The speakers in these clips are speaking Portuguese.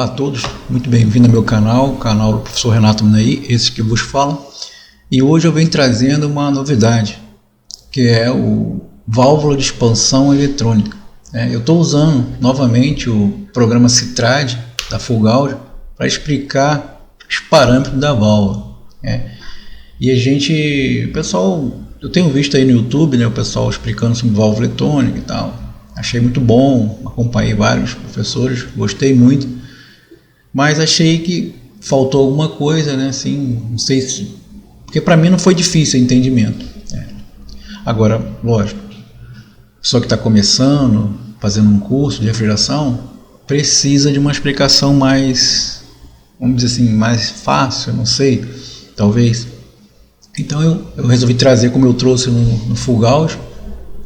Olá a todos, muito bem-vindo ao meu canal, o canal do professor Renato Munei, esse que vos fala. E hoje eu venho trazendo uma novidade, que é o válvula de expansão eletrônica. Eu estou usando novamente o programa Citrad da Full Audio para explicar os parâmetros da válvula. E eu tenho visto aí no YouTube, o pessoal explicando sobre válvula eletrônica e tal. Achei muito bom, acompanhei vários professores, gostei muito, mas achei que faltou alguma coisa, assim, não sei se... Porque para mim não foi difícil o entendimento. Agora, lógico, a pessoa que está começando, fazendo um curso de refrigeração, precisa de uma explicação mais, vamos dizer assim, mais fácil, não sei, talvez. Então eu resolvi trazer, como eu trouxe no Full Audio,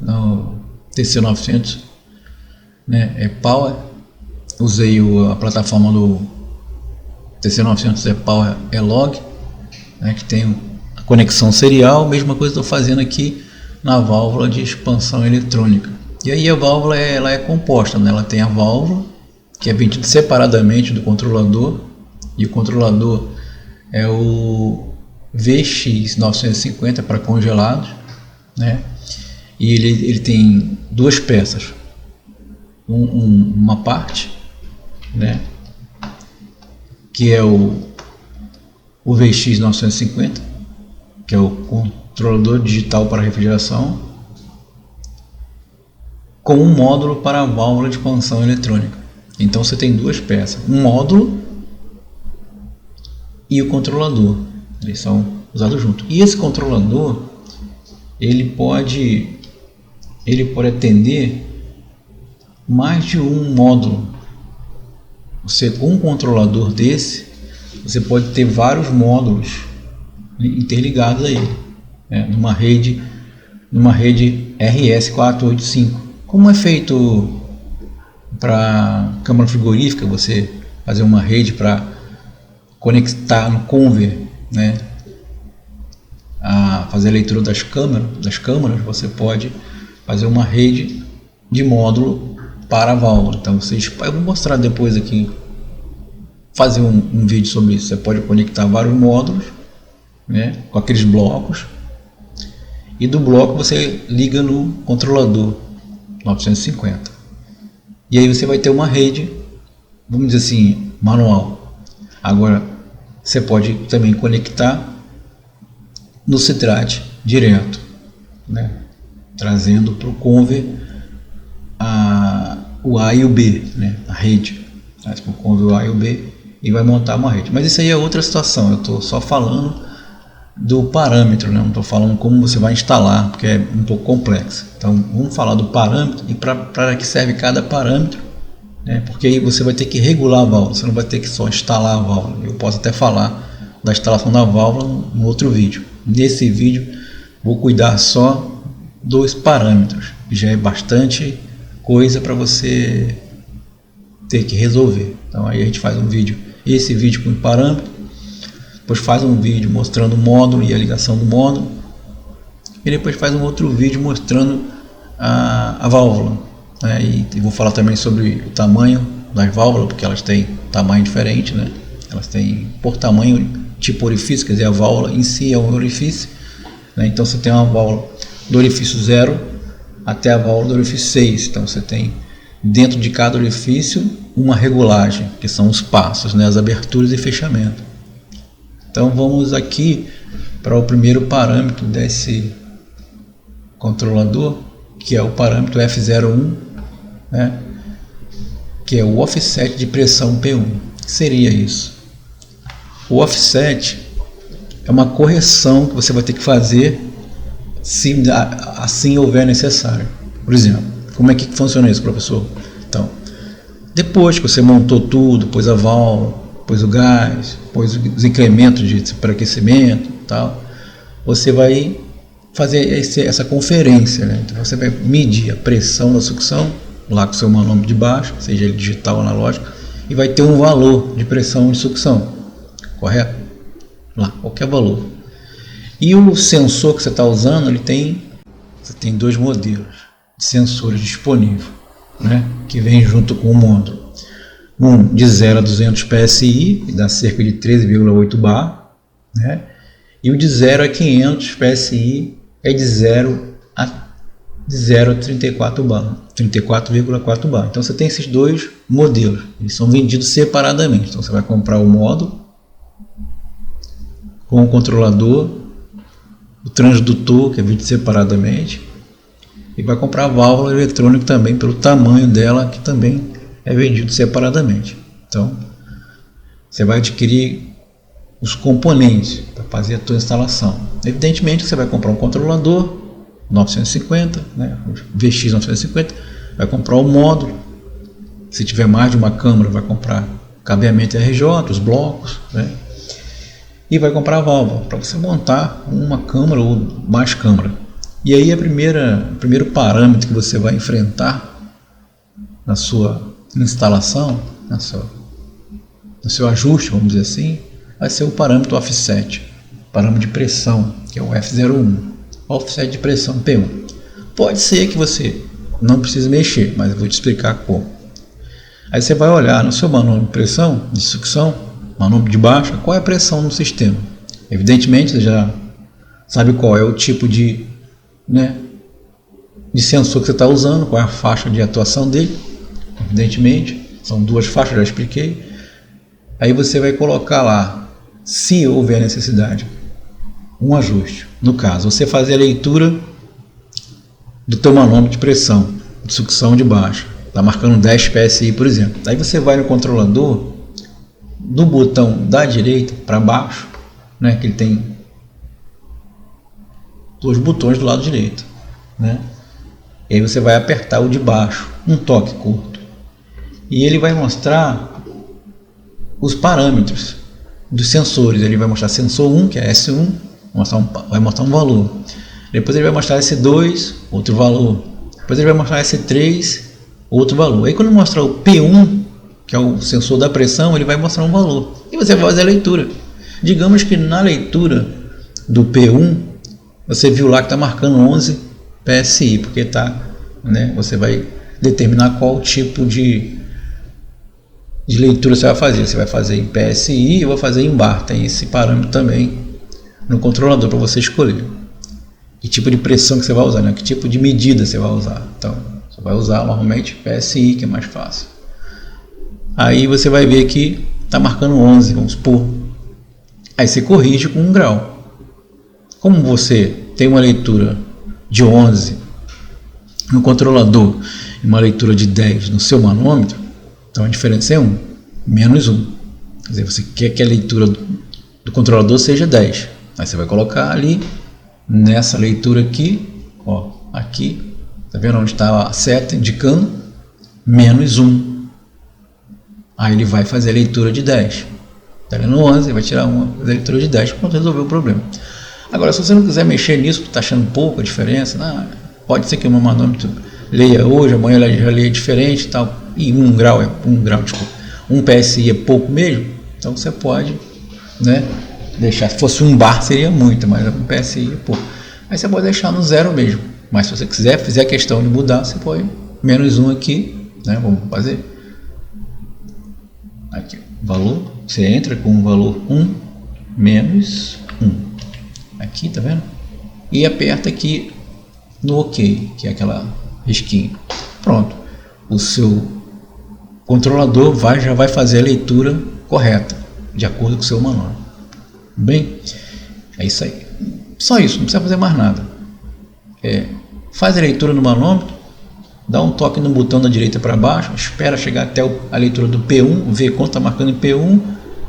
no TC900, Power. Usei a plataforma do TC900 Power E-Log, que tem a conexão serial. Mesma coisa que estou fazendo aqui na válvula de expansão eletrônica. E aí a válvula ela é composta, ela tem a válvula que é vendida separadamente do controlador, e o controlador é o VX950 para congelados, e ele tem duas peças, uma parte, que é o VX950, que é o controlador digital para refrigeração, com um módulo para a válvula de expansão eletrônica. Então você tem duas peças, um módulo e o controlador, eles são usados juntos. E esse controlador ele pode atender mais de um módulo. Com um controlador desse, você pode ter vários módulos interligados a ele, numa rede RS485. Como é feito para câmara frigorífica, você fazer uma rede para conectar no conver, a fazer a leitura das câmaras, você pode fazer uma rede de módulo para a válvula. Então eu vou mostrar depois aqui, fazer um vídeo sobre isso. Você pode conectar vários módulos, com aqueles blocos, e do bloco você liga no controlador 950, e aí você vai ter uma rede, vamos dizer assim, manual. Agora você pode também conectar no Citrad direto, trazendo para o conver o A e o B, a rede, traz para o conver o A e o B e vai montar uma rede. Mas isso aí é outra situação, eu estou só falando do parâmetro, não estou falando como você vai instalar, porque é um pouco complexo. Então vamos falar do parâmetro e para que serve cada parâmetro, porque aí você vai ter que regular a válvula, você não vai ter que só instalar a válvula. Eu posso até falar da instalação da válvula no outro vídeo. Nesse vídeo vou cuidar só dos parâmetros, que já é bastante coisa para você ter que resolver. Então aí a gente faz um vídeo, esse vídeo com parâmetro, depois faz um vídeo mostrando o módulo e a ligação do módulo, e depois faz um outro vídeo mostrando a válvula, e vou falar também sobre o tamanho das válvulas, porque elas têm tamanho diferente, elas têm por tamanho, tipo orifício, quer dizer, a válvula em si é um orifício, então você tem uma válvula do orifício 0 até a válvula do orifício 6, então você tem dentro de cada orifício uma regulagem, que são os passos, as aberturas e fechamento. Então vamos aqui para o primeiro parâmetro desse controlador, que é o parâmetro F01, que é o offset de pressão P1. O que seria isso? O offset é uma correção que você vai ter que fazer se assim houver necessário. Por exemplo, como é que funciona isso, professor? Então, depois que você montou tudo, pôs a válvula, pôs o gás, pôs os incrementos de superaquecimento e tal, você vai fazer essa conferência, Então você vai medir a pressão da sucção, lá com o seu manômetro de baixo, seja ele digital ou analógico, e vai ter um valor de pressão de sucção, correto? Lá, qualquer valor. E o sensor que você está usando, você tem dois modelos de sensores disponíveis, que vem junto com o módulo. Um de 0 a 200 PSI, que dá cerca de 13,8 bar, né? E o de 0 a 500 PSI é de 0 a 34 bar, 34,4 bar. Então você tem esses dois modelos, eles são vendidos separadamente. Então você vai comprar o módulo com o controlador, o transdutor, que é vendido separadamente, e vai comprar a válvula eletrônica também pelo tamanho dela, que também é vendido separadamente. Então você vai adquirir os componentes para fazer a tua instalação. Evidentemente você vai comprar um controlador 950, né, VX 950, vai comprar o módulo. Se tiver mais de uma câmara, vai comprar cabeamento RJ, os blocos, né, e vai comprar a válvula para você montar uma câmara ou mais câmara. E aí o primeiro parâmetro que você vai enfrentar na sua instalação, no seu ajuste, vamos dizer assim, vai ser o parâmetro offset, parâmetro de pressão, que é o F01, offset de pressão P1. Pode ser que você não precise mexer, mas eu vou te explicar como. Aí você vai olhar no seu manômetro de pressão, de sucção, manômetro de baixa, qual é a pressão no sistema. Evidentemente você já sabe qual é o tipo de sensor que você está usando, qual é a faixa de atuação dele. Evidentemente, são duas faixas, já expliquei. Aí você vai colocar lá, se houver necessidade, um ajuste. No caso, você fazer a leitura do teu manômetro de pressão, de sucção de baixa, está marcando 10 PSI, por exemplo. Aí você vai no controlador, do botão da direita para baixo, né, que ele tem dois botões do lado direito, né? E aí você vai apertar o de baixo, um toque curto, e ele vai mostrar os parâmetros dos sensores. Ele vai mostrar sensor 1, que é S1, vai mostrar um valor. Depois ele vai mostrar S2, outro valor. Depois ele vai mostrar S3, outro valor. Aí quando mostrar o P1, que é o sensor da pressão, ele vai mostrar um valor. E você vai fazer a leitura. Digamos que na leitura do P1, você viu lá que está marcando 11 PSI, porque tá, né, você vai determinar qual tipo de leitura você vai fazer. Você vai fazer em PSI, eu vou fazer em bar. Tem esse parâmetro também no controlador para você escolher que tipo de pressão que você vai usar, né? Que tipo de medida você vai usar. Então você vai usar normalmente PSI, que é mais fácil. Aí você vai ver que está marcando 11, vamos supor. Aí você corrige com 1 grau. Como você tem uma leitura de 11 no controlador e uma leitura de 10 no seu manômetro, então a diferença é 1, menos 1. Quer dizer, você quer que a leitura do controlador seja 10. Aí você vai colocar ali, nessa leitura aqui, ó, aqui, tá vendo onde está a seta indicando? Menos 1. Aí ele vai fazer a leitura de 10. Está lendo 11, ele vai tirar uma, fazer a leitura de 10, pronto, resolver o problema. Agora, se você não quiser mexer nisso, está achando pouco a diferença, pode ser que o meu manômetro leia hoje, amanhã ele já leia diferente e tal, e 1 grau, desculpa, 1 PSI é pouco mesmo, então você pode, né, deixar. Se fosse 1 bar seria muito, mas 1 PSI é pouco. Aí você pode deixar no 0 mesmo, mas se você quiser, fizer a questão de mudar, você põe menos 1 aqui, né, vamos fazer aqui, valor, você entra com o valor 1, menos 1. Aqui, tá vendo? E aperta aqui no OK, que é aquela risquinha. Pronto. O seu controlador já vai fazer a leitura correta, de acordo com o seu manômetro. Bem, é isso aí. Só isso, não precisa fazer mais nada. Faz a leitura no manômetro, dá um toque no botão da direita para baixo, espera chegar até a leitura do P1, vê quanto está marcando em P1,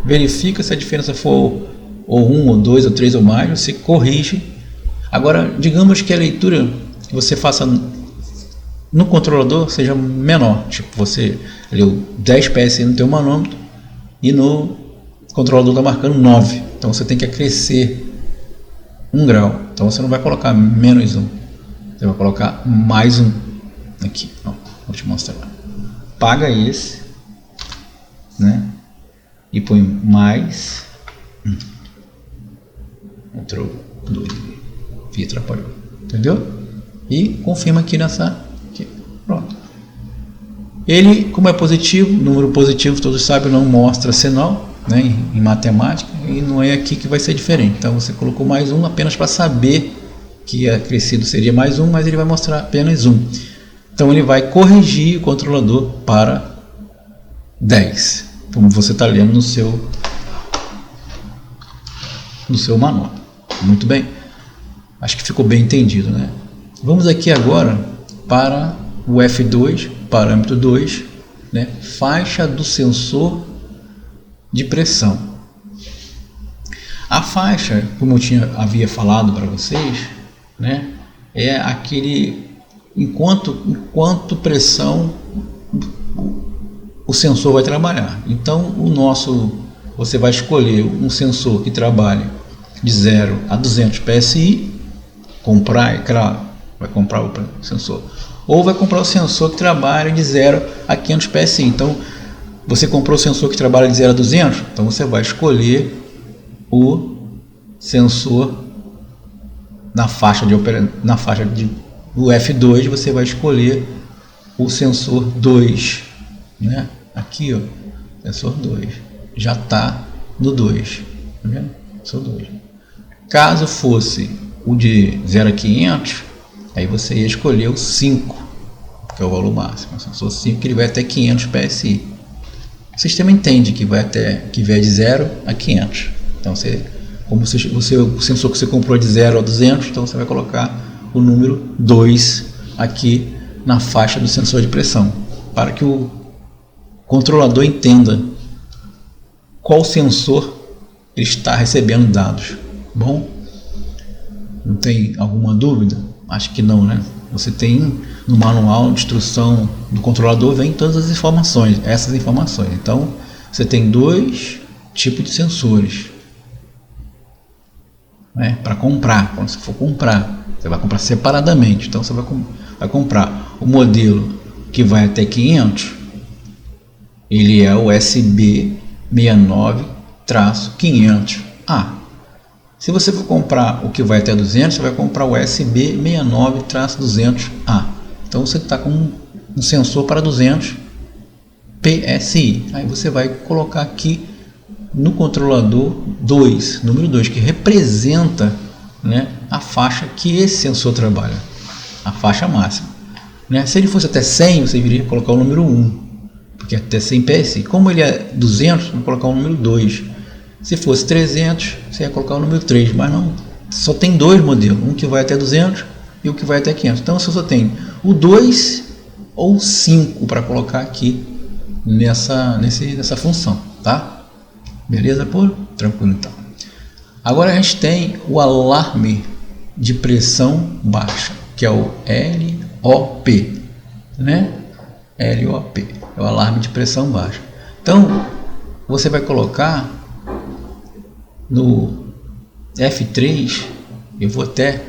verifica se a diferença for ou 1, ou 2, ou 3 ou mais, você corrige. Agora, digamos que a leitura que você faça no controlador seja menor, tipo você leu 10 PSI no teu manômetro e no controlador está marcando 9, então você tem que acrescer 1 grau, então você não vai colocar menos 1, você vai colocar mais 1 aqui, ó, vou te mostrar. Paga esse, né, e põe mais 1. Entrou 2, vi, atrapalhou, entendeu? E confirma aqui nessa aqui. Pronto. Ele, como é positivo, número positivo, todos sabem, não mostra sinal, né, em matemática, e não é aqui que vai ser diferente. Então você colocou mais um apenas para saber que acrescido seria mais um, mas ele vai mostrar apenas um. Então ele vai corrigir o controlador para 10, como você está lendo no seu manual. Muito bem, acho que ficou bem entendido, né? Vamos aqui agora para o F2, parâmetro 2, né? Faixa do sensor de pressão. A faixa, como eu havia falado para vocês, né? É aquele enquanto pressão o sensor vai trabalhar. Então você vai escolher um sensor que trabalhe de 0 a 200 PSI, é claro, vai comprar o sensor, ou vai comprar o sensor que trabalha de 0 a 500 PSI. Então você comprou o sensor que trabalha de 0 a 200, então você vai escolher o sensor na faixa do F2, você vai escolher o sensor 2, né? Aqui, ó, sensor 2, já está no 2, tá vendo? Sensor 2. Caso fosse o de 0 a 500, aí você ia escolher o 5, que é o valor máximo, o sensor 5, que ele vai até 500 PSI. O sistema entende que vai de 0 a 500. Então o sensor que você comprou é de 0 a 200, então você vai colocar o número 2 aqui na faixa do sensor de pressão, para que o controlador entenda qual sensor ele está recebendo dados. Bom, não tem alguma dúvida? Acho que não, né? Você tem no manual de instrução do controlador, vem todas as informações, essas informações. Então você tem 2 tipos de sensores, né, para comprar. Quando você for comprar, você vai comprar separadamente. Então você vai comprar o modelo que vai até 500, ele é o SB69-500A. Se você for comprar o que vai até 200, você vai comprar o SB69-200A. Então você está com um sensor para 200 PSI. Aí você vai colocar aqui no controlador 2, número 2, que representa, né, a faixa que esse sensor trabalha, a faixa máxima, né? Se ele fosse até 100, você viria colocar o número 1, porque é até 100 PSI. Como ele é 200, vai colocar o número 2. Se fosse 300, você ia colocar o número 3, mas não, só tem 2 modelos, um que vai até 200 e o que vai até 500. Então você só tem o 2 ou 5 para colocar aqui nessa função, tá? Beleza, pô? Tranquilo então. Agora a gente tem o alarme de pressão baixa, que é o LOP, né? LOP é o alarme de pressão baixa. Então você vai colocar no F3, eu vou até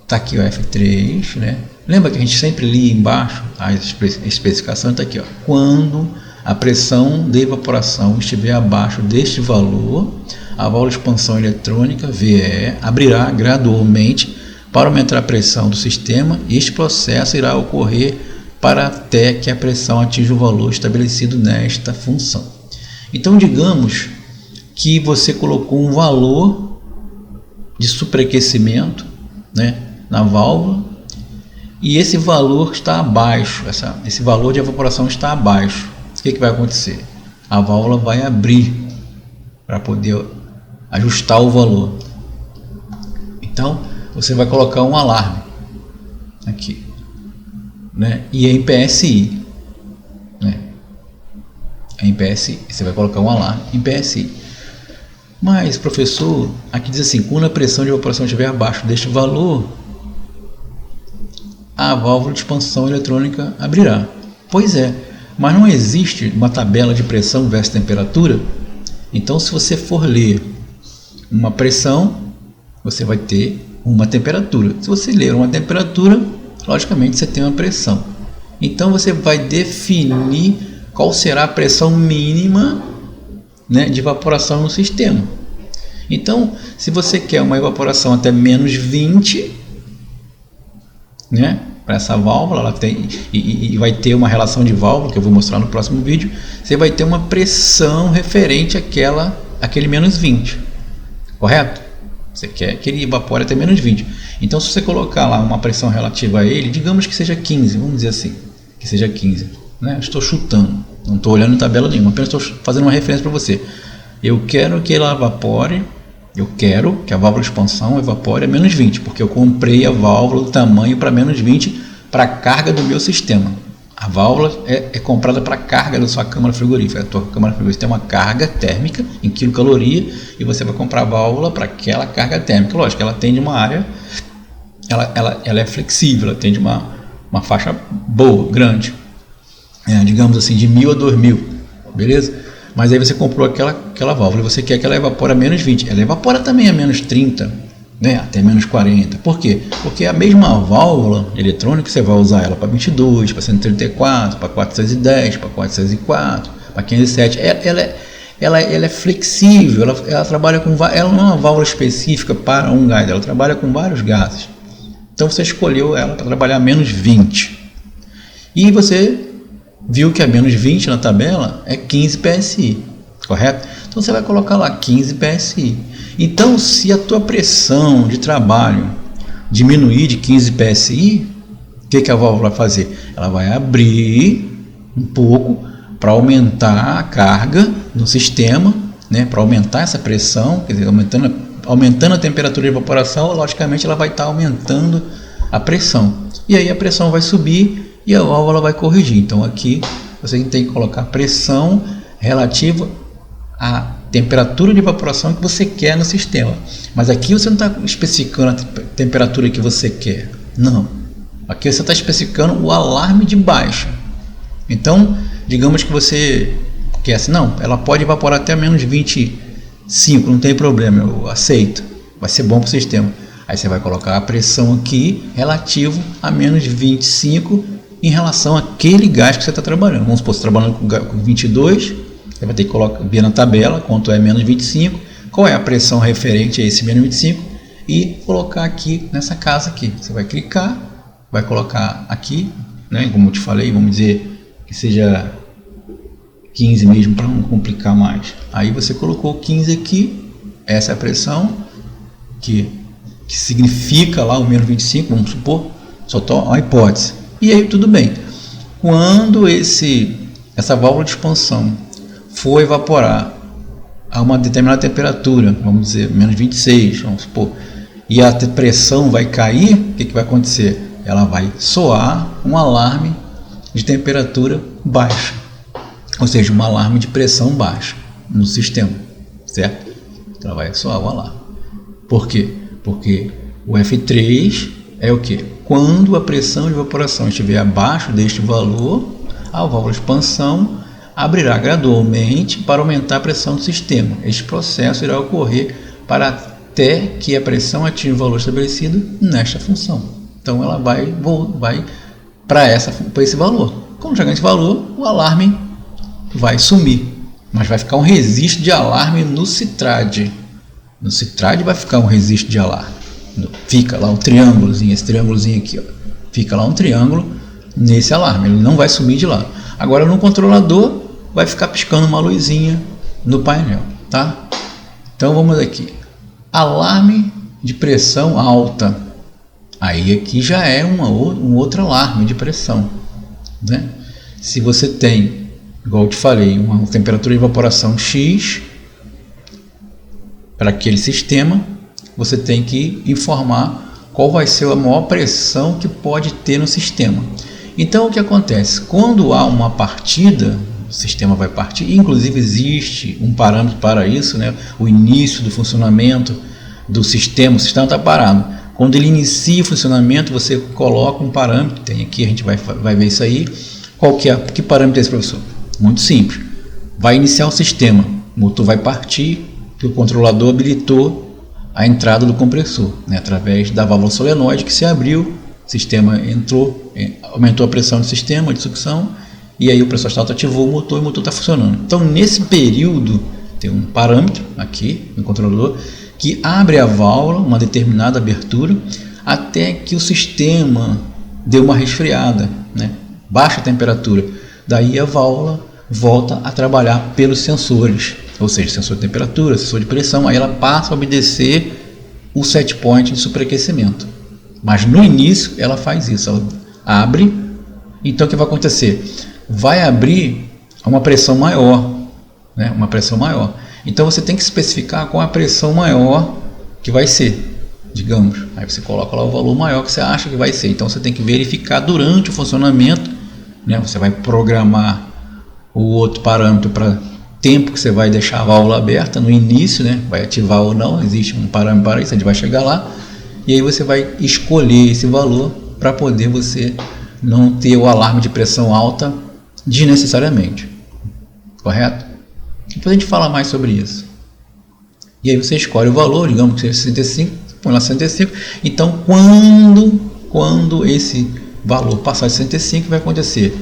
tá aqui o F3, né? Lembra que a gente sempre lia embaixo a especificação, está aqui, ó. Quando a pressão de evaporação estiver abaixo deste valor, a válvula de expansão eletrônica VE abrirá gradualmente para aumentar a pressão do sistema, e este processo irá ocorrer para até que a pressão atinja o valor estabelecido nesta função. Então digamos que você colocou um valor de superaquecimento, né, na válvula, e esse valor está abaixo, esse valor de evaporação está abaixo. O que vai acontecer? A válvula vai abrir para poder ajustar o valor. Então você vai colocar um alarme aqui, né? E é em PSI, né? É em PSI. Você vai colocar um alarme em PSI. Mas, professor, aqui diz assim: quando a pressão de evaporação estiver abaixo deste valor, a válvula de expansão eletrônica abrirá. Pois é, mas não existe uma tabela de pressão versus temperatura. Então, se você for ler uma pressão, você vai ter uma temperatura. Se você ler uma temperatura, logicamente você tem uma pressão. Então, você vai definir qual será a pressão mínima, né, de evaporação no sistema. Então, se você quer uma evaporação até menos 20, né, para essa válvula, ela tem, e vai ter uma relação de válvula, que eu vou mostrar no próximo vídeo. Você vai ter uma pressão referente àquele menos 20, correto? Você quer que ele evapore até menos 20. Então, se você colocar lá uma pressão relativa a ele, digamos que seja 15, vamos dizer assim, que seja 15, né? Estou chutando, não estou olhando em tabela nenhuma, apenas estou fazendo uma referência para você. Eu quero que ela evapore, eu quero que a válvula de expansão evapore a menos 20, porque eu comprei a válvula do tamanho para menos 20 para a carga do meu sistema. A válvula é comprada para a carga da sua câmara frigorífica. A tua câmara frigorífica tem uma carga térmica em quilocaloria e você vai comprar a válvula para aquela carga térmica. Lógico, ela atende uma área, ela é flexível, ela atende uma faixa boa, grande, digamos assim, de 1000 a 2000, beleza? Mas aí você comprou aquela válvula e você quer que ela evapore a menos 20. Ela evapora também a menos 30, né? Até menos 40. Por quê? Porque a mesma válvula eletrônica você vai usar ela para 22, para 134, para 410, para 404, para 507. Ela é flexível, ela trabalha com... Ela não é uma válvula específica para um gás, ela trabalha com vários gases. Então você escolheu ela para trabalhar a menos 20. E você viu que a menos 20 na tabela é 15 PSI, correto? Então você vai colocar lá 15 PSI. Então, se a tua pressão de trabalho diminuir de 15 PSI, o que a válvula vai fazer? Ela vai abrir um pouco para aumentar a carga no sistema, né? Para aumentar essa pressão, quer dizer, aumentando a temperatura de evaporação, logicamente ela vai estar aumentando a pressão. E aí a pressão vai subir e a válvula vai corrigir. Então aqui você tem que colocar pressão relativa à temperatura de evaporação que você quer no sistema. Mas aqui você não está especificando a temperatura que você quer. Não. Aqui você está especificando o alarme de baixa. Então, digamos que você quer assim, não, ela pode evaporar até menos 25, não tem problema, eu aceito. Vai ser bom para o sistema. Aí você vai colocar a pressão aqui relativo a menos 25 em relação àquele gás que você está trabalhando. Vamos supor, você está trabalhando com 22, você vai ter que ver na tabela quanto é menos 25, qual é a pressão referente a esse menos 25 e colocar aqui nessa casa aqui. Você vai clicar, vai colocar aqui, né, como eu te falei, vamos dizer que seja 15 mesmo para não complicar mais. Aí você colocou 15 aqui, essa é a pressão que significa lá o menos 25, vamos supor, só uma hipótese. E aí tudo bem. Quando essa válvula de expansão for evaporar a uma determinada temperatura, vamos dizer menos 26, vamos supor, e a pressão vai cair, o que vai acontecer? Ela vai soar um alarme de temperatura baixa, ou seja, um alarme de pressão baixa no sistema, certo? Ela vai soar o alarme. Por quê? Porque o F3 é o que? Quando a pressão de evaporação estiver abaixo deste valor, a válvula de expansão abrirá gradualmente para aumentar a pressão do sistema. Este processo irá ocorrer para até que a pressão atinja o valor estabelecido nesta função. Então ela vai para esse valor. Quando chegar nesse valor, o alarme vai sumir, mas vai ficar um registro de alarme no citrade. No citrade vai ficar um registro de alarme. Fica lá um triângulozinho, esse triângulozinho aqui, ó. Fica lá um triângulo nesse alarme, ele não vai sumir de lá. Agora no controlador vai ficar piscando uma luzinha no painel, tá? Então vamos aqui. Alarme de pressão alta. Aí aqui já é um outro alarme de pressão, né? Se você tem, igual eu te falei, uma temperatura de evaporação X para aquele sistema, você tem que informar qual vai ser a maior pressão que pode ter no sistema. Então o que acontece? Quando há uma partida, o sistema vai partir, inclusive existe um parâmetro para isso, né? O início do funcionamento do sistema, o sistema está parado. Quando ele inicia o funcionamento, você coloca um parâmetro, tem aqui, a gente vai ver isso aí. Qual que é? Que parâmetro é esse, professor? Muito simples. Vai iniciar o sistema, o motor vai partir, que o controlador habilitou a entrada do compressor, né, através da válvula solenoide que se abriu, o sistema entrou, aumentou a pressão do sistema de sucção e aí o pressostalto ativou o motor e o motor está funcionando. Então nesse período tem um parâmetro aqui no controlador que abre a válvula, uma determinada abertura, até que o sistema deu uma resfriada, né? Baixa a temperatura. Daí a válvula volta a trabalhar pelos sensores, ou seja, sensor de temperatura, sensor de pressão, aí ela passa a obedecer o set point de superaquecimento. Mas no início ela faz isso, ela abre. Então o que vai acontecer? Vai abrir a uma pressão maior, né? Uma pressão maior. Então você tem que especificar qual a pressão maior que vai ser, digamos. Aí você coloca lá o valor maior que você acha que vai ser. Então você tem que verificar durante o funcionamento, né? Você vai programar o outro parâmetro para tempo que você vai deixar a válvula aberta no início, né? Vai ativar ou não, existe um parâmetro para isso, a gente vai chegar lá. E aí você vai escolher esse valor para poder você não ter o alarme de pressão alta desnecessariamente. Correto? Depois a gente fala mais sobre isso. E aí você escolhe o valor, digamos que seja 65, põe lá 65. Então quando esse valor passar de 65, vai acontecer?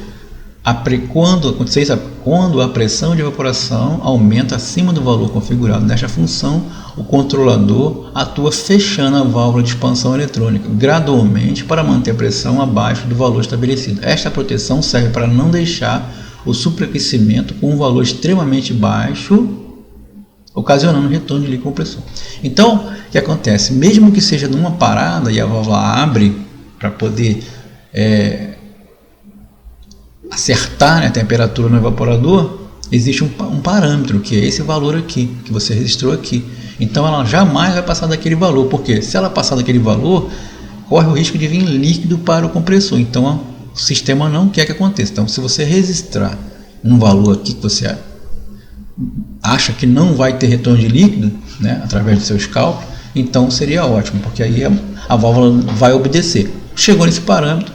Quando a pressão de evaporação aumenta acima do valor configurado nesta função, o controlador atua fechando a válvula de expansão eletrônica gradualmente para manter a pressão abaixo do valor estabelecido. Esta proteção serve para não deixar o superaquecimento com um valor extremamente baixo, ocasionando retorno de líquido compressor. Então, o que acontece? Mesmo que seja numa parada e a válvula abre para poder acertar, né, a temperatura no evaporador, existe um parâmetro, que é esse valor aqui, que você registrou aqui. Então ela jamais vai passar daquele valor, porque se ela passar daquele valor, corre o risco de vir líquido para o compressor. Então o sistema não quer que aconteça. Então se você registrar um valor aqui que você acha que não vai ter retorno de líquido, né, através dos seus cálculos, então seria ótimo, porque aí a válvula vai obedecer. Chegou nesse parâmetro,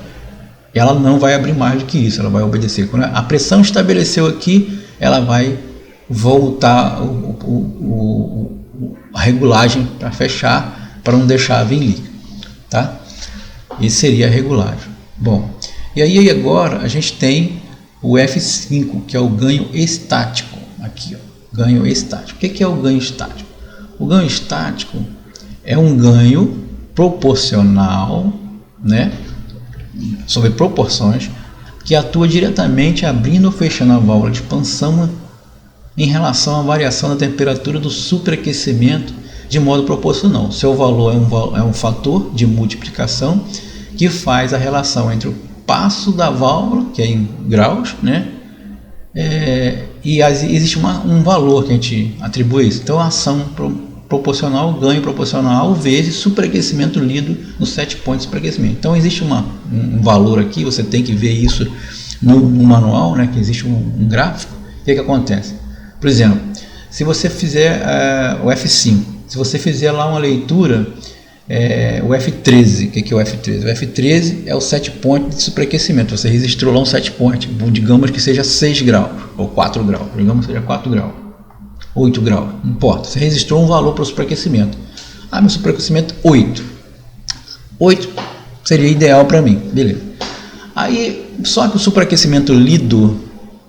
ela não vai abrir mais do que isso, ela vai obedecer. Quando a pressão estabeleceu aqui, ela vai voltar a regulagem para fechar, para não deixar vir líquido, tá? Isso seria a regulagem. Bom, e aí agora a gente tem o F5, que é o ganho estático. Aqui, ó, ganho estático. O que é o ganho estático? O ganho estático é um ganho proporcional, né, sobre proporções, que atua diretamente abrindo ou fechando a válvula de expansão em relação à variação da temperatura do superaquecimento de modo proporcional. Seu valor é um fator de multiplicação que faz a relação entre o passo da válvula, que é em graus, né, e existe um valor que a gente atribui isso. Então a ação proporcional, ganho proporcional vezes superaquecimento lido no set point de superaquecimento. Então existe um valor aqui, você tem que ver isso no manual, né, que existe um gráfico. O que acontece? Por exemplo, se você fizer o F5, se você fizer lá uma leitura, o F13, o que é o F13? O F13 é o set point de superaquecimento. Você registrou lá um set point, digamos que seja 6 graus ou 4 graus, digamos que seja 4 graus. 8 graus, não importa. Você registrou um valor para o superaquecimento. Meu superaquecimento 8. 8 seria ideal para mim, beleza. Aí, só que o superaquecimento lido,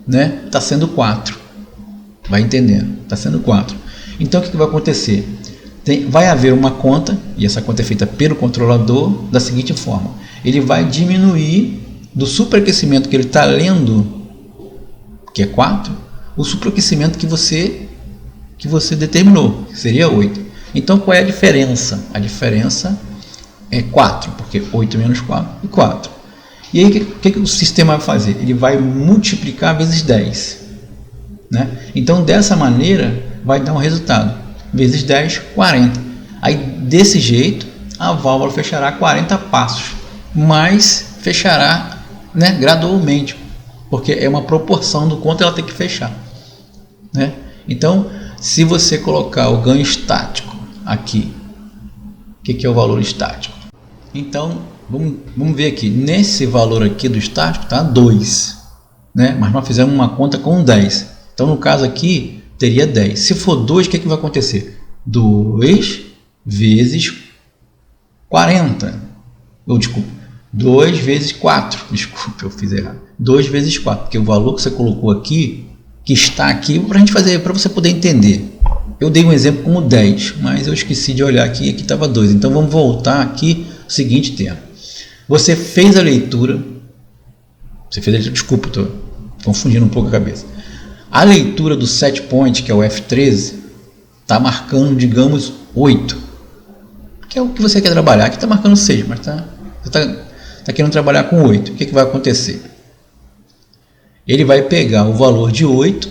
né, está sendo 4. Vai entendendo, está sendo 4. Então o que vai acontecer? Vai haver uma conta, e essa conta é feita pelo controlador da seguinte forma: ele vai diminuir do superaquecimento que ele está lendo, que é 4, o superaquecimento que você determinou, que seria 8. Então qual é a diferença? A diferença é 4, porque 8 menos 4 é 4. E aí o que o sistema vai fazer? Ele vai multiplicar vezes 10. Né? Então dessa maneira vai dar um resultado. Vezes 10, 40. Aí desse jeito a válvula fechará 40 passos, mas fechará, né, gradualmente, porque é uma proporção do quanto ela tem que fechar. Né? Então, se você colocar o ganho estático aqui, o que é o valor estático? Então, vamos ver aqui, nesse valor aqui do estático está 2, né? Mas nós fizemos uma conta com 10. Então, no caso aqui, teria 10. Se for 2, o que vai acontecer? 2 vezes 40. Desculpa, 2 vezes 4. Desculpa, eu fiz errado. 2 vezes 4, porque o valor que você colocou aqui, que está aqui, para a gente fazer, para você poder entender. Eu dei um exemplo como 10, mas eu esqueci de olhar aqui, aqui estava 2. Então vamos voltar aqui ao seguinte termo. Você fez a leitura, desculpa, estou confundindo um pouco a cabeça. A leitura do set point, que é o F13, está marcando, digamos, 8, que é o que você quer trabalhar. Aqui está marcando 6, mas você está querendo trabalhar com 8. O que vai acontecer? Ele vai pegar o valor de 8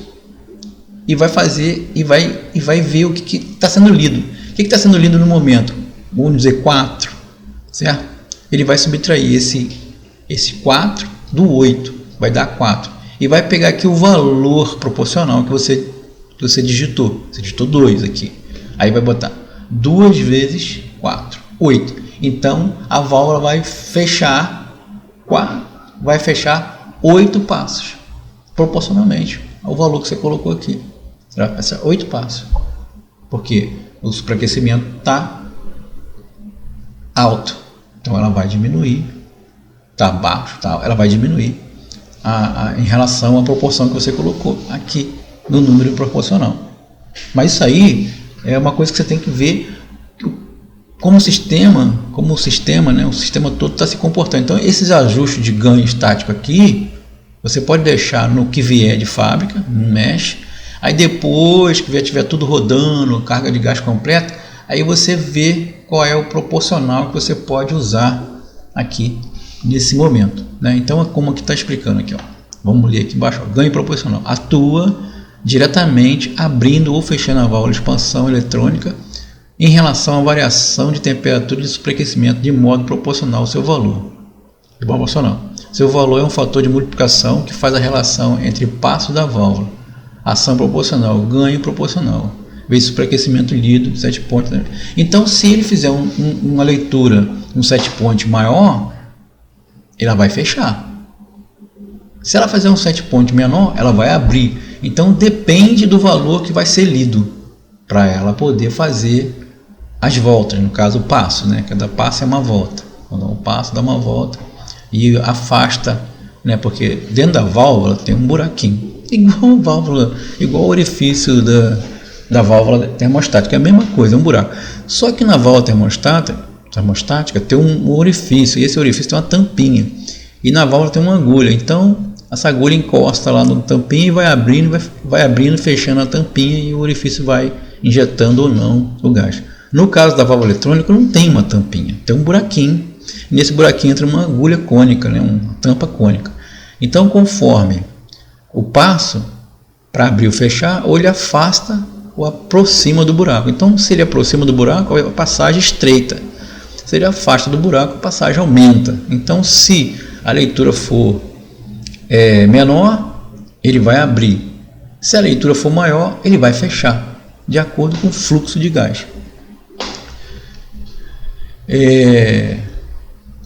e vai fazer e vai ver o que está sendo lido. O que está sendo lido no momento? Vamos dizer 4, certo? Ele vai subtrair esse 4 do 8, vai dar 4. E vai pegar aqui o valor proporcional que você digitou. Você digitou 2 aqui. Aí vai botar 2 vezes 4, 8. Então a válvula vai fechar 8 passos, proporcionalmente ao valor que você colocou aqui. Será 8 passos. Porque o superaquecimento está alto. Então ela vai diminuir. Está baixo, ela vai diminuir em relação à proporção que você colocou aqui no número proporcional. Mas isso aí é uma coisa que você tem que ver como o sistema, né, o sistema todo está se comportando. Então esses ajustes de ganho estático aqui, você pode deixar no que vier de fábrica, não mexe. Aí depois que tiver tudo rodando, carga de gás completa, aí você vê qual é o proporcional que você pode usar aqui nesse momento, né? Então é como aqui está explicando aqui, ó. Vamos ler aqui embaixo, ó. Ganho proporcional atua diretamente abrindo ou fechando a válvula de expansão eletrônica em relação à variação de temperatura de superaquecimento de modo proporcional ao seu valor. Seu valor é um fator de multiplicação que faz a relação entre passo da válvula, ação proporcional, ganho proporcional, vezes superaquecimento lido, set point. Então, se ele fizer uma leitura, um set point maior, ela vai fechar. Se ela fazer um set point menor, ela vai abrir. Então, depende do valor que vai ser lido para ela poder fazer as voltas, no caso o passo, né? Cada passo é uma volta. Quando dá um passo, dá uma volta e afasta, né? Porque dentro da válvula tem um buraquinho, igual o orifício da válvula termostática, é a mesma coisa, é um buraco. Só que na válvula termostática tem um orifício, e esse orifício tem uma tampinha, e na válvula tem uma agulha. Então essa agulha encosta lá no tampinha e vai abrindo, fechando a tampinha, e o orifício vai injetando ou não o gás. No caso da válvula eletrônica não tem uma tampinha, tem um buraquinho. Nesse buraquinho entra uma agulha cônica, né? Uma tampa cônica. Então, conforme o passo para abrir ou fechar, ou ele afasta ou aproxima do buraco. Então, se ele aproxima do buraco, a passagem estreita. Se ele afasta do buraco, a passagem aumenta. Então, se a leitura for menor, ele vai abrir. Se a leitura for maior, ele vai fechar, de acordo com o fluxo de gás.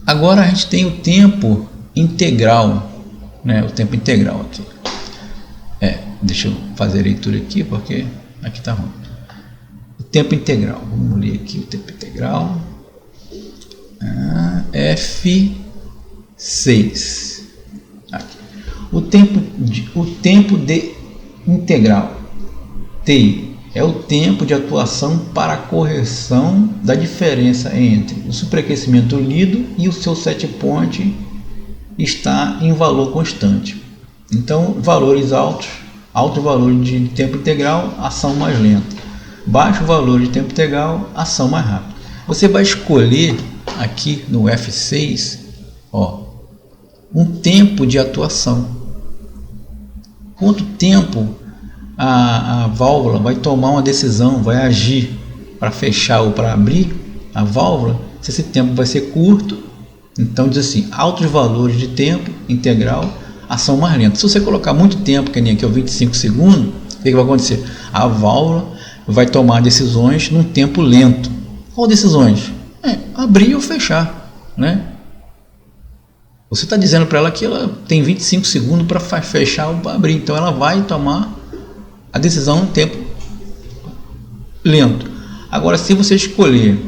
Agora a gente tem o tempo integral, né? O tempo integral aqui. Deixa eu fazer a leitura aqui, porque aqui está ruim. O tempo integral, vamos ler aqui o tempo integral. F6. Aqui. O tempo de integral, TI, é o tempo de atuação para a correção da diferença entre o superaquecimento lido e o seu set point está em valor constante. Então, valores alto valor de tempo integral, ação mais lenta. Baixo valor de tempo integral, ação mais rápida. Você vai escolher aqui no F6, um tempo de atuação. Quanto tempo a válvula vai tomar uma decisão, vai agir para fechar ou para abrir a válvula? Se esse tempo vai ser curto, então diz assim, altos valores de tempo integral, ação mais lenta. Se você colocar muito tempo, que nem aqui, 25 segundos, o que vai acontecer? A válvula vai tomar decisões num tempo lento. Qual decisões? Abrir ou fechar, né? Você está dizendo para ela que ela tem 25 segundos para fechar ou para abrir, então ela vai tomar a decisão em tempo lento. Agora, se você escolher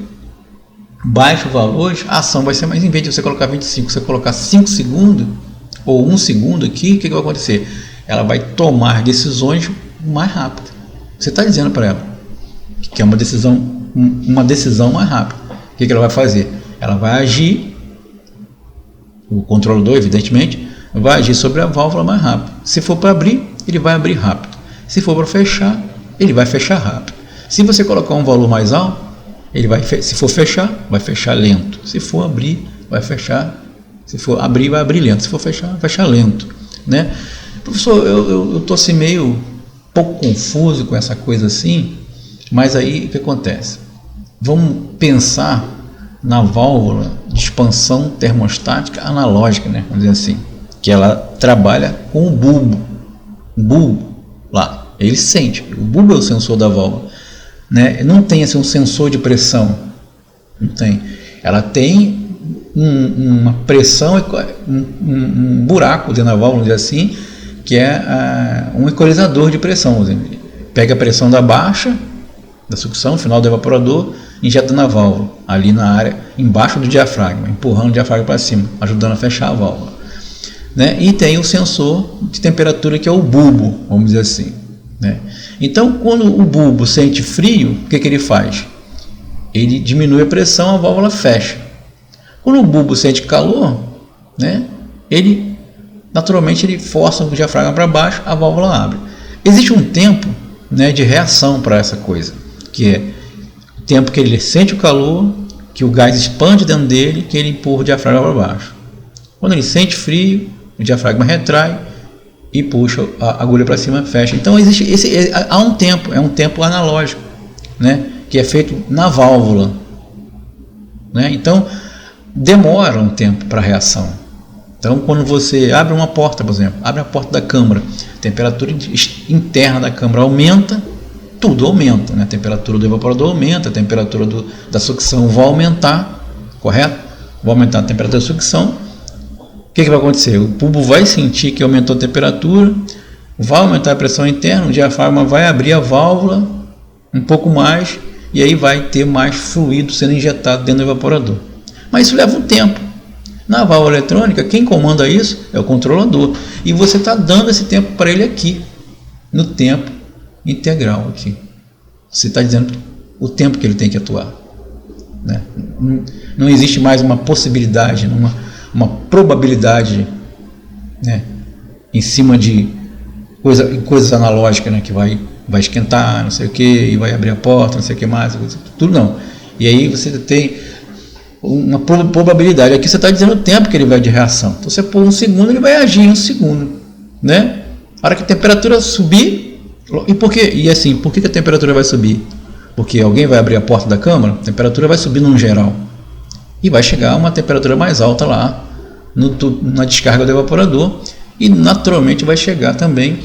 baixo valor, a ação vai ser mais, em vez de você colocar 25, você colocar 5 segundos ou 1 segundo aqui, o que vai acontecer? Ela vai tomar decisões mais rápido. Você está dizendo para ela que é uma decisão mais rápida. O que ela vai fazer? Ela vai agir O controlador, evidentemente, vai agir sobre a válvula mais rápido. Se for para abrir, ele vai abrir rápido. Se for para fechar, ele vai fechar rápido. Se você colocar um valor mais alto, ele vai, se for fechar, vai fechar lento. Se for abrir, vai fechar. Se for abrir, vai abrir lento. Se for fechar, vai fechar lento, né? Professor, eu estou assim meio pouco confuso com essa coisa assim, mas aí o que acontece? Vamos pensar na válvula de expansão termostática analógica, né? Vamos dizer assim, que ela trabalha com o bulbo. O bulbo lá, ele sente. O bulbo é o sensor da válvula, né? Não tem assim um sensor de pressão, não tem. Ela tem uma pressão, um buraco dentro da válvula, vamos dizer assim, que é um equalizador de pressão. Pega a pressão da baixa, da sucção, final do evaporador, injeta na válvula, ali na área, embaixo do diafragma, empurrando o diafragma para cima, ajudando a fechar a válvula, né? E tem o sensor de temperatura, que é o bulbo, vamos dizer assim, né? Então, quando o bulbo sente frio, o que ele faz? Ele diminui a pressão, a válvula fecha. Quando o bulbo sente calor, né, ele naturalmente ele força o diafragma para baixo, a válvula abre. Existe um tempo, né, de reação para essa coisa, que é o tempo que ele sente o calor, que o gás expande dentro dele, que ele empurra o diafragma para baixo. Quando ele sente frio, o diafragma retrai e puxa a agulha para cima, fecha. Então existe há um tempo, é um tempo analógico, né, que é feito na válvula, né? Então demora um tempo para a reação. Então, quando você abre uma porta, por exemplo, abre a porta da câmara, a temperatura interna da câmara aumenta, tudo aumenta, né? A temperatura do evaporador aumenta, a temperatura da sucção vai aumentar, correto? Vai aumentar a temperatura da sucção. O que vai acontecer? O bulbo vai sentir que aumentou a temperatura, vai aumentar a pressão interna, o diafragma vai abrir a válvula um pouco mais e aí vai ter mais fluido sendo injetado dentro do evaporador. Mas isso leva um tempo. Na válvula eletrônica, quem comanda isso é o controlador. E você está dando esse tempo para ele aqui, no tempo integral aqui. Você está dizendo o tempo que ele tem que atuar, né? Não existe mais uma possibilidade, uma probabilidade, né, em cima de coisas analógicas, né, que vai esquentar, não sei o que, e vai abrir a porta, não sei o que mais, tudo não. E aí você tem uma probabilidade. Aqui você está dizendo o tempo que ele vai de reação. Então você pôr um segundo, ele vai agir em um segundo, né? A hora que a temperatura subir, por que a temperatura vai subir? Porque alguém vai abrir a porta da câmara, a temperatura vai subir num geral e vai chegar a uma temperatura mais alta lá na descarga do evaporador e naturalmente vai chegar também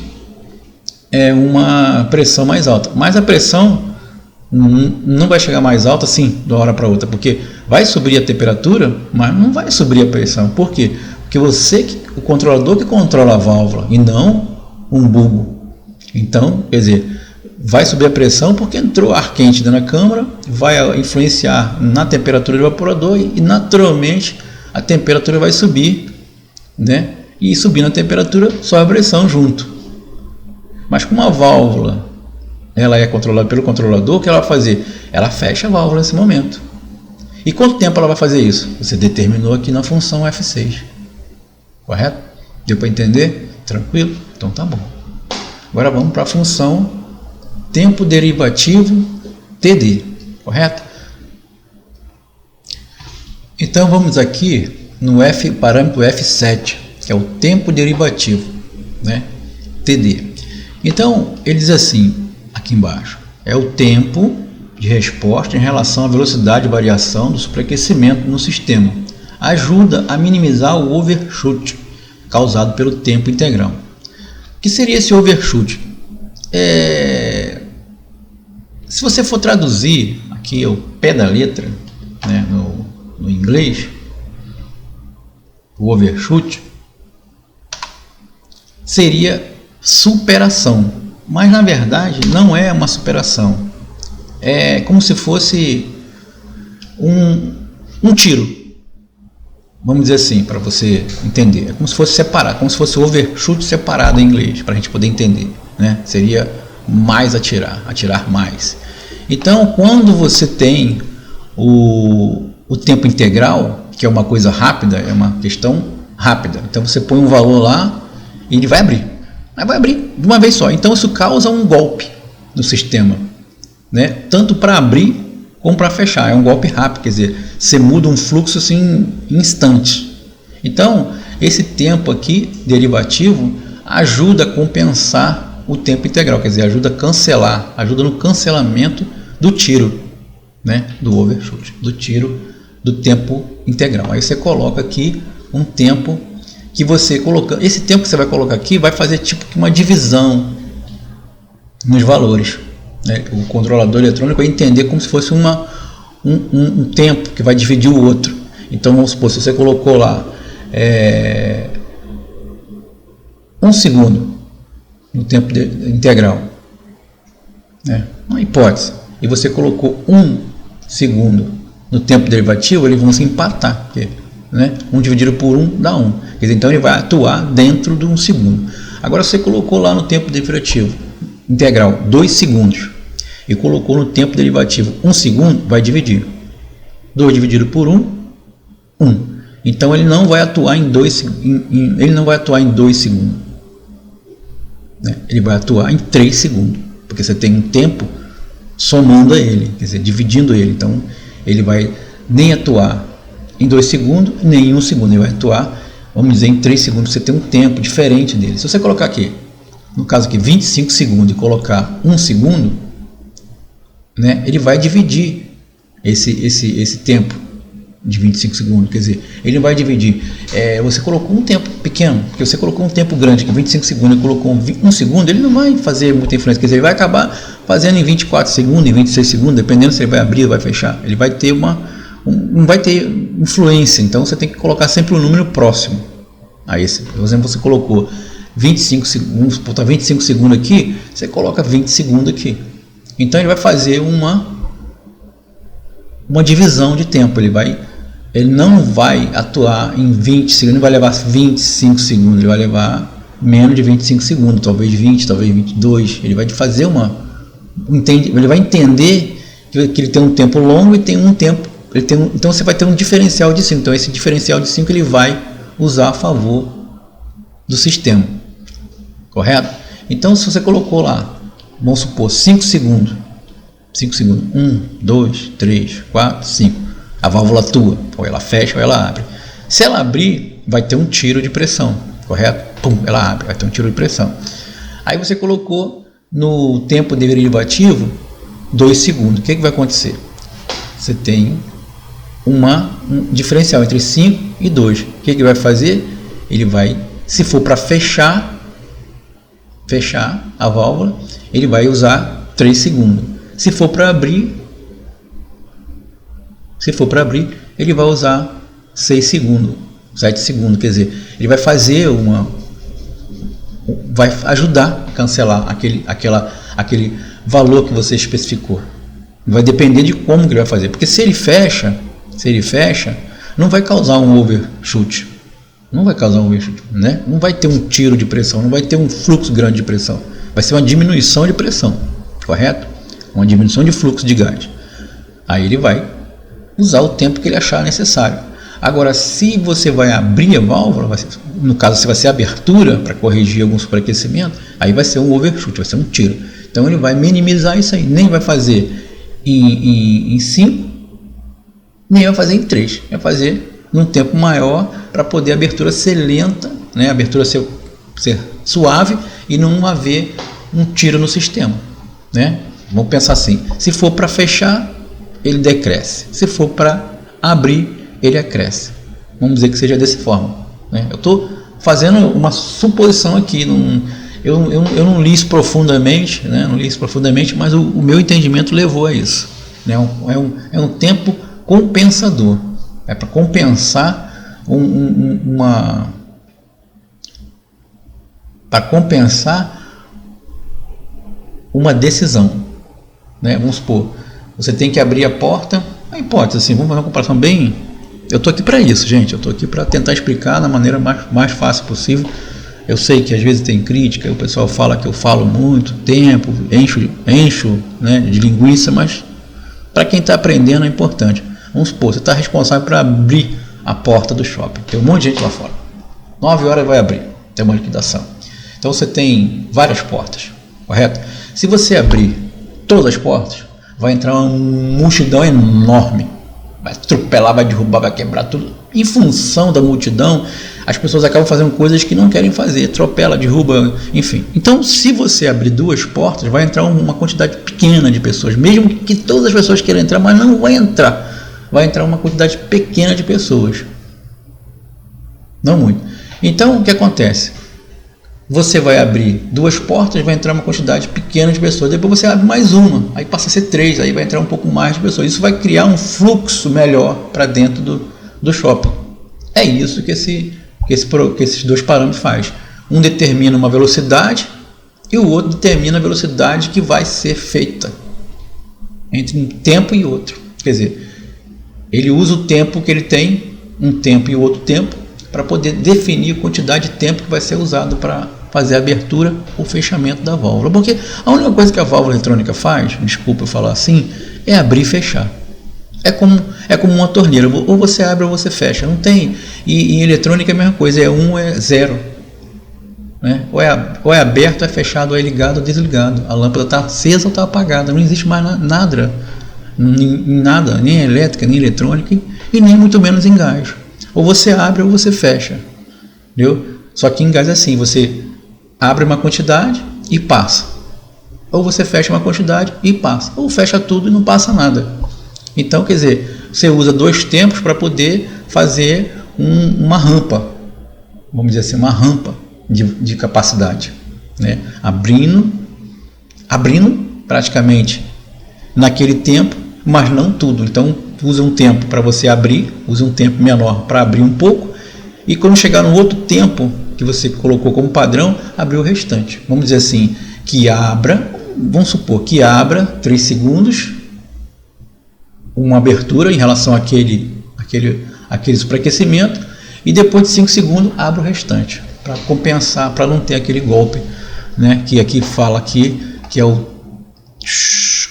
uma pressão mais alta. Mas a pressão não vai chegar mais alta assim de uma hora para outra, porque vai subir a temperatura, mas não vai subir a pressão. Por quê? Porque o controlador que controla a válvula e não um bulbo. Então, quer dizer, vai subir a pressão porque entrou ar quente dentro da câmara, vai influenciar na temperatura do evaporador e naturalmente a temperatura vai subir, né? E subindo a temperatura, sobe a pressão junto. Mas com uma válvula ela é controlada pelo controlador, o que ela vai fazer? Ela fecha a válvula nesse momento. E quanto tempo ela vai fazer isso? Você determinou aqui na função F6. Correto? Deu para entender? Tranquilo? Então tá bom. Agora vamos para a função tempo derivativo TD. Correto? Então vamos aqui no parâmetro F7, que é o tempo derivativo, né? TD. Então ele diz assim, aqui embaixo, é o tempo de resposta em relação à velocidade de variação do superaquecimento no sistema. Ajuda a minimizar o overshoot causado pelo tempo integral. O que seria esse overshoot? Se você for traduzir aqui o pé da letra, né, no inglês, o overshoot seria superação. Mas na verdade não é uma superação, é como se fosse um tiro, vamos dizer assim, para você entender. É como se fosse separado, como se fosse overshoot separado em inglês, para a gente poder entender, né? Seria mais atirar mais. Então quando você tem o tempo integral, que é uma coisa rápida, é uma questão rápida. Então você põe um valor lá e ele vai abrir. Mas vai abrir de uma vez só. Então isso causa um golpe no sistema, né? Tanto para abrir como para fechar. É um golpe rápido, quer dizer, você muda um fluxo assim em instante. Então esse tempo aqui derivativo ajuda a compensar o tempo integral, quer dizer, ajuda a cancelar, ajuda no cancelamento do tiro, né? Do overshoot, do tiro do tempo integral. Aí você coloca aqui um tempo que você colocando, esse tempo que você vai colocar aqui vai fazer tipo que uma divisão nos valores, né? O controlador eletrônico vai entender como se fosse um tempo que vai dividir o outro. Então vamos supor, se você colocou lá 1 segundo no tempo integral, né? Uma hipótese, e você colocou 1 segundo no tempo derivativo, eles vão se empatar, porque, né? 1 dividido por 1 dá 1. Quer dizer, então ele vai atuar dentro de 1 segundo. Agora você colocou lá no tempo derivativo integral 2 segundos e colocou no tempo derivativo 1 segundo, vai dividir. 2 dividido por 1, 1. Então ele não vai atuar em 2 segundos. Né? Ele vai atuar em 3 segundos, porque você tem um tempo somando a ele, quer dizer, dividindo ele. Então ele vai nem atuar em 2 segundos, nem em 1 segundo. Ele vai atuar, vamos dizer, em 3 segundos. Você tem um tempo diferente dele. Se você colocar aqui, no caso aqui, 25 segundos e colocar 1 segundo, né, ele vai dividir esse tempo de 25 segundos. Quer dizer, ele vai dividir. Você colocou um tempo pequeno, porque você colocou um tempo grande, que 25 segundos, e colocou 1 segundo, ele não vai fazer muita influência. Quer dizer, ele vai acabar fazendo em 24 segundos, em 26 segundos, dependendo se ele vai abrir ou vai fechar. Ele vai ter não vai ter influência. Então você tem que colocar sempre um número próximo a esse. Por exemplo, você colocou 25 segundos, botar 25 segundos aqui, você coloca 20 segundos aqui. Então ele vai fazer uma divisão de tempo. Ele não vai atuar em 20 segundos, não vai levar 25 segundos, ele vai levar menos de 25 segundos, talvez 20, talvez 22. Ele vai fazer ele vai entender que ele tem um tempo longo e tem um tempo, então você vai ter um diferencial de 5. Então esse diferencial de 5 ele vai usar a favor do sistema, correto? Então se você colocou lá, vamos supor, 5 segundos, 1, 2, 3, 4, 5, a válvula atua, ou ela fecha ou ela abre. Se ela abrir, vai ter um tiro de pressão, correto? Pum, ela abre, vai ter um tiro de pressão. Aí você colocou no tempo derivativo 2 segundos. O que vai acontecer? Você tem um diferencial entre 5 e 2. O que vai fazer? Ele vai, se for para fechar a válvula, ele vai usar 3 segundos. Se for para abrir, ele vai usar 6 segundos, 7 segundos, quer dizer, ele vai fazer vai ajudar a cancelar aquele valor que você especificou. Vai depender de como que ele vai fazer, porque se ele fecha, não vai causar um overshoot, né? Não vai ter um tiro de pressão, não vai ter um fluxo grande de pressão, vai ser uma diminuição de pressão, correto? Uma diminuição de fluxo de gás. Aí ele vai usar o tempo que ele achar necessário. Agora, se você vai abrir a válvula, no caso, se vai ser abertura para corrigir algum superaquecimento, aí vai ser um overshoot, vai ser um tiro. Então ele vai minimizar isso aí, nem vai fazer em 5, nem vai fazer em 3, vai fazer num tempo maior para poder a abertura ser lenta, né? A abertura ser suave e não haver um tiro no sistema, né? Vamos pensar assim, se for para fechar, ele decresce, se for para abrir, ele acresce. Vamos dizer que seja dessa forma, né? Eu estou fazendo uma suposição aqui, eu não li isso profundamente, né? Mas o meu entendimento levou a isso, né? É um tempo compensador, é para compensar uma decisão, né? Vamos supor, você tem que abrir a porta, a hipótese assim, vamos fazer uma comparação bem. Eu estou aqui para isso, gente. Eu estou aqui para tentar explicar da maneira mais fácil possível. Eu sei que às vezes tem crítica, o pessoal fala que eu falo muito tempo, encho, né, de linguiça, mas para quem está aprendendo é importante. Vamos supor, você está responsável para abrir a porta do shopping. Tem um monte de gente lá fora. 9 horas vai abrir, tem uma liquidação. Então você tem várias portas, correto? Se você abrir todas as portas, vai entrar uma multidão enorme. Vai atropelar, vai derrubar, vai quebrar tudo. Em função da multidão, as pessoas acabam fazendo coisas que não querem fazer. Atropela, derruba, enfim. Então, se você abrir 2 portas, vai entrar uma quantidade pequena de pessoas. Mesmo que todas as pessoas queiram entrar, mas não vai entrar. Vai entrar uma quantidade pequena de pessoas. Não muito. Então, o que acontece? Você vai abrir 2 portas, vai entrar uma quantidade pequena de pessoas. Depois você abre mais uma, aí passa a ser 3, aí vai entrar um pouco mais de pessoas. Isso vai criar um fluxo melhor para dentro do shopping. É isso que esses 2 parâmetros faz. Um determina uma velocidade e o outro determina a velocidade que vai ser feita entre um tempo e outro. Quer dizer, ele usa o tempo que ele tem, um tempo e o outro tempo, para poder definir a quantidade de tempo que vai ser usado para fazer a abertura ou fechamento da válvula. Porque a única coisa que a válvula eletrônica faz, desculpa eu falar assim, é abrir e fechar. É como uma torneira, ou você abre ou você fecha. Não tem. E em eletrônica é a mesma coisa, é 1 ou é 0. Né? Ou é aberto, ou é fechado, ou é ligado ou desligado. A lâmpada está acesa ou está apagada. Não existe mais nada, nada, nem elétrica, nem eletrônica, e nem muito menos em gás. Ou você abre ou você fecha. Entendeu? Só que em gás é assim, você abre uma quantidade e passa. Ou você fecha uma quantidade e passa. Ou fecha tudo e não passa nada. Então, quer dizer, você usa 2 tempos para poder fazer uma rampa. Vamos dizer assim, uma rampa de capacidade. Né? Abrindo praticamente naquele tempo, mas não tudo. Então, usa um tempo para você abrir, usa um tempo menor para abrir um pouco, e quando chegar no outro tempo que você colocou como padrão, abrir o restante. Vamos dizer assim, que abra, vamos supor que abra 3 segundos, uma abertura em relação àquele superaquecimento, e depois de 5 segundos abre o restante, para compensar, para não ter aquele golpe, né, que aqui fala aqui, que é o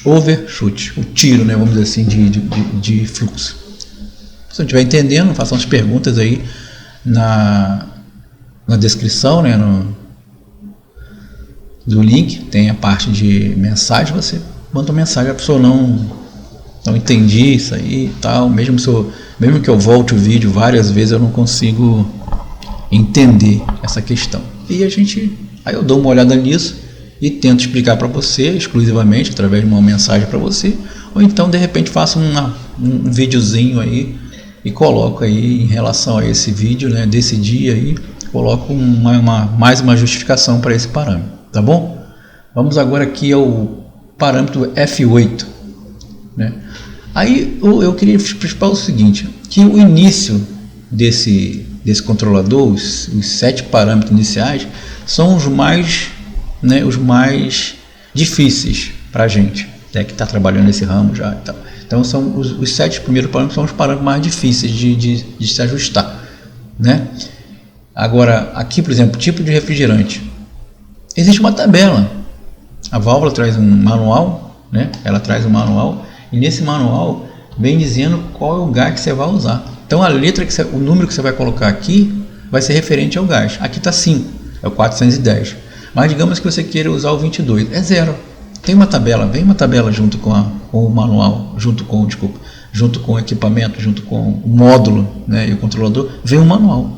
overshoot, o tiro, né, vamos dizer assim, de fluxo. Se não estiver entendendo, façam as perguntas aí na descrição, né, do link, tem a parte de mensagem, você manda uma mensagem, a pessoa não entendi isso aí e tal, mesmo que eu volte o vídeo várias vezes, eu não consigo entender essa questão. E aí eu dou uma olhada nisso e tento explicar para você exclusivamente através de uma mensagem para você, ou então de repente faço um videozinho aí e coloco aí em relação a esse vídeo, né, desse dia aí, coloco mais uma justificação para esse parâmetro, tá bom? Vamos agora aqui ao parâmetro F8, né? Aí eu queria explicar o seguinte, que o início desse controlador, os 7 parâmetros iniciais, são os mais difíceis para a gente, né, que está trabalhando nesse ramo já. Então são os 7 primeiros parâmetros, são os parâmetros mais difíceis de se ajustar, né? Agora, aqui, por exemplo, tipo de refrigerante. Existe uma tabela. A válvula traz um manual, né? Ela traz um manual, e nesse manual vem dizendo qual é o gás que você vai usar. Então o número que você vai colocar aqui vai ser referente ao gás. Aqui está 5, é o 410. Mas digamos que você queira usar o 22, é 0. Tem uma tabela, vem uma tabela junto com o manual, junto com o equipamento, junto com o módulo, né, e o controlador, vem um manual.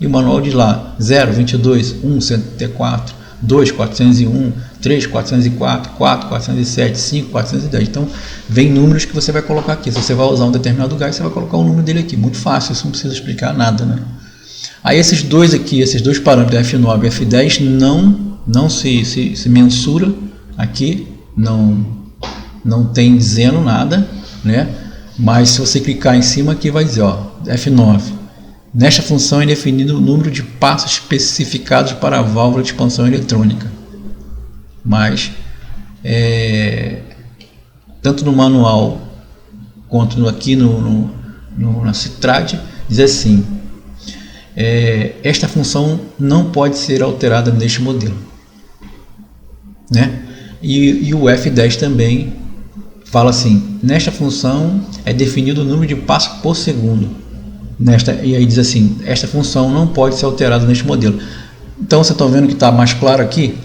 E o manual diz lá 0, 22, 1, 104, 2, 401, 3, 404, 4, 407, 5, 410. Então, vem números que você vai colocar aqui. Se você vai usar um determinado gás, você vai colocar o número dele aqui. Muito fácil, isso não precisa explicar nada, né? Aí esses dois aqui, esses 2 parâmetros, F9 e F10, não se mensura aqui, não tem dizendo nada, né? Mas se você clicar em cima aqui, vai dizer, ó, F9. Nesta função é definido o número de passos especificados para a válvula de expansão eletrônica. Mas, tanto no manual quanto aqui na CITRAD, diz assim, esta função não pode ser alterada neste modelo, né? E o F10 também fala assim, nesta função é definido o número de passos por segundo. e aí diz assim, esta função não pode ser alterada neste modelo. Então você está vendo que está mais claro aqui,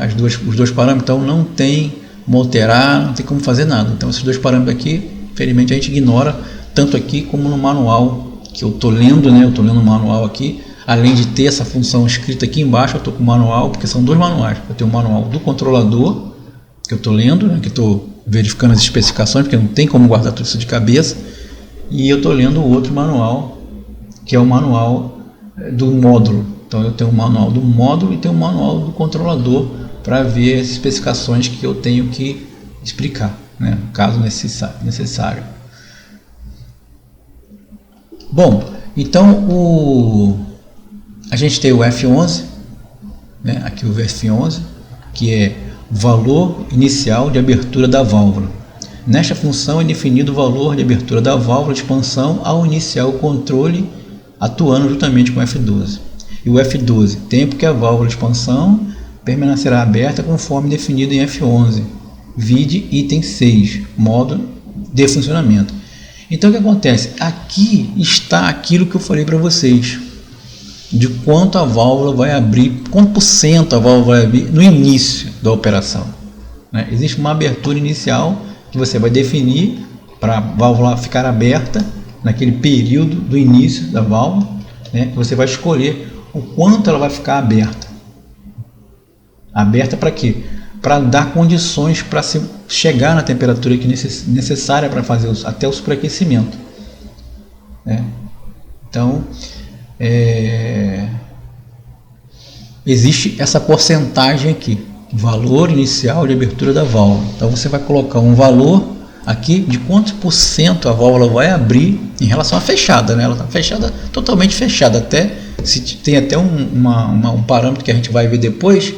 os dois parâmetros, então não tem como alterar, não tem como fazer nada. Então esses dois parâmetros aqui, infelizmente a gente ignora, tanto aqui como no manual que eu estou lendo, né? Eu estou lendo o manual aqui, além de ter essa função escrita aqui embaixo, eu estou com o manual, porque são dois manuais. Eu tenho o manual do controlador, que eu estou lendo, né? Que estou verificando as especificações, porque não tem como guardar tudo isso de cabeça, e eu estou lendo o outro manual, que é o manual do módulo. Então eu tenho o manual do módulo e tenho o manual do controlador para ver as especificações que eu tenho que explicar, né, caso necessário. Bom, então a gente tem o F11, né, aqui o F11, que é valor inicial de abertura da válvula. Nesta função é definido o valor de abertura da válvula de expansão ao iniciar o controle atuando juntamente com o F12. E o F12, tempo que a válvula de expansão permanecerá aberta conforme definido em F11. Vide item 6, modo de funcionamento. Então o que acontece? Aqui está aquilo que eu falei para vocês, de quanto a válvula vai abrir, quanto por cento a válvula vai abrir no início da operação, né? Existe uma abertura inicial que você vai definir para a válvula ficar aberta naquele período do início da válvula, né? Que você vai escolher o quanto ela vai ficar aberta. Aberta para quê? Para dar condições para se chegar na temperatura que necessária para fazer até o superaquecimento, né? Então existe essa porcentagem aqui, valor inicial de abertura da válvula. Então você vai colocar um valor aqui de quantos por cento a válvula vai abrir em relação à fechada, né? Ela está fechada, totalmente fechada, até se tem até um parâmetro que a gente vai ver depois,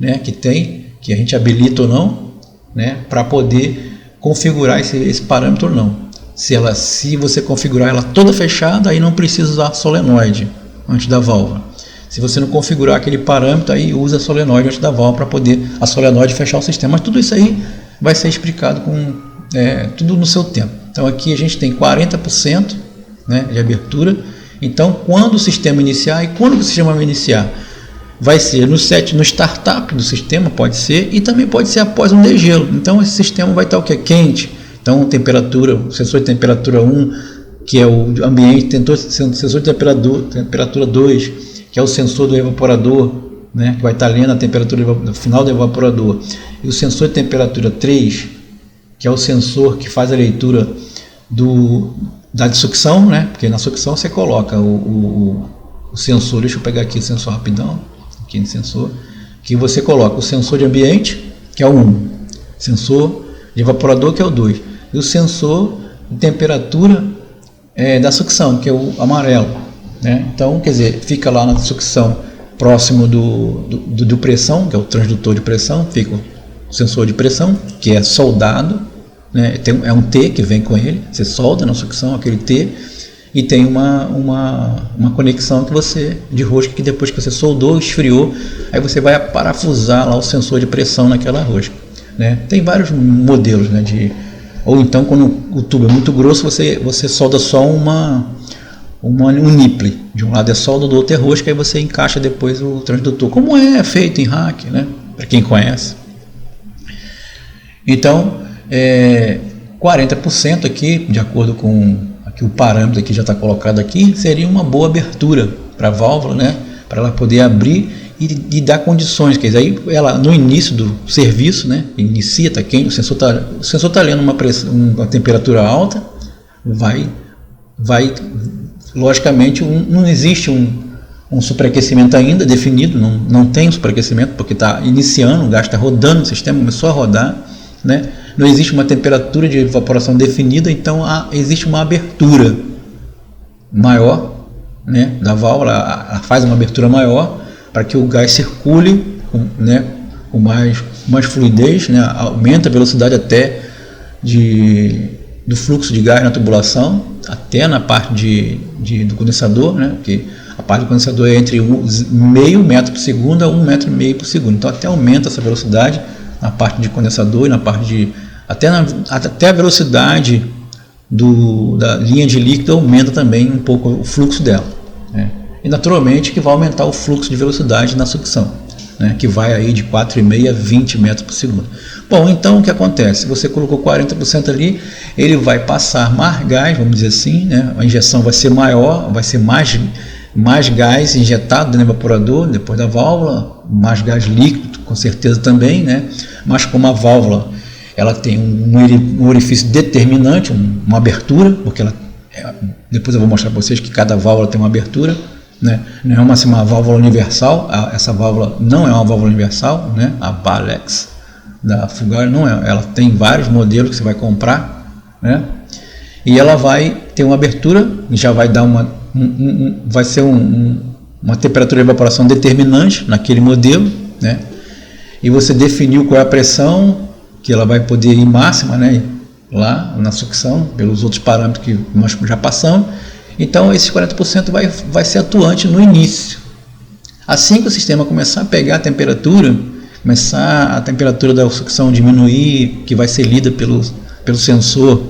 né? Que a gente habilita ou não, né? Para poder configurar esse parâmetro ou não. Se você configurar ela toda fechada, aí não precisa usar solenoide antes da válvula. Se você não configurar aquele parâmetro, aí usa solenoide antes da válvula para poder a solenoide fechar o sistema. Mas tudo isso aí vai ser explicado tudo no seu tempo. Então aqui a gente tem 40%, né, de abertura. Então quando o sistema iniciar, e quando o sistema vai iniciar? Vai ser no startup do sistema, pode ser, e também pode ser após um degelo. Então esse sistema vai estar o que? Quente. Então o sensor de temperatura 1, que é o ambiente, sensor de temperatura 2, que é o sensor do evaporador, né, que vai estar lendo a temperatura no final do evaporador, e o sensor de temperatura 3, que é o sensor que faz a leitura da sucção, né, porque na sucção você coloca o sensor, deixa eu pegar aqui o sensor rapidão, aqui no sensor, que você coloca o sensor de ambiente, que é o 1, sensor de evaporador, que é o 2, e o sensor de temperatura da sucção, que é o amarelo, né? Então, quer dizer, fica lá na sucção próximo do pressão, que é o transdutor de pressão, fica o sensor de pressão, que é soldado, né? É um T que vem com ele, você solda na sucção aquele T, e tem uma conexão de rosca, que depois que você soldou, esfriou, aí você vai parafusar lá o sensor de pressão naquela rosca, né? Tem vários modelos, né, ou então quando o tubo é muito grosso, você solda só um nipple, de um lado é solda, do outro é rosca, aí você encaixa depois o transdutor, como é feito em rack, né, para quem conhece. Então 40% aqui, de acordo com aqui, o parâmetro que já está colocado aqui, seria uma boa abertura para a válvula, né, para ela poder abrir e dar condições, quer dizer, aí ela no início do serviço, né, inicia, está quente, o sensor tá lendo uma temperatura alta, vai logicamente não existe um superaquecimento ainda definido, não tem um superaquecimento porque está iniciando, o gás está rodando, o sistema começou a rodar, né, não existe uma temperatura de evaporação definida, então existe uma abertura maior, né, da válvula, faz uma abertura maior para que o gás circule, né, com mais fluidez, né, aumenta a velocidade até do fluxo de gás na tubulação, até na parte do condensador, né, porque a parte do condensador é entre meio metro por segundo a 1,5 metro por segundo, então até aumenta essa velocidade na parte de condensador e na parte até a velocidade da linha de líquido aumenta também um pouco o fluxo dela, né? E naturalmente que vai aumentar o fluxo de velocidade na sucção, né? Que vai aí de 4,5 a 20 metros por segundo. Bom, então o que acontece? Você colocou 40% ali, ele vai passar mais gás, vamos dizer assim, né? A injeção vai ser maior, vai ser mais gás injetado dentro do evaporador, depois da válvula, mais gás líquido, com certeza também, né? Mas como a válvula ela tem um orifício determinante, uma abertura, porque depois eu vou mostrar para vocês que cada válvula tem uma abertura, né? Não é uma válvula universal, essa válvula não é uma válvula universal, né? A Balex da Fugger não é, ela tem vários modelos que você vai comprar, né? E ela vai ter uma abertura, já vai dar vai ser uma temperatura de evaporação determinante naquele modelo, né? E você definiu qual é a pressão que ela vai poder ir máxima, né? Lá na sucção, pelos outros parâmetros que nós já passamos. Então esses 40% vai ser atuante no início. Assim que o sistema começar a pegar a temperatura, começar a temperatura da sucção diminuir, que vai ser lida pelo sensor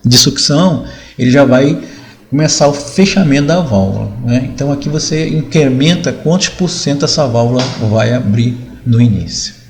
de sucção, ele já vai começar o fechamento da válvula, né? Então aqui você incrementa quantos por cento essa válvula vai abrir no início.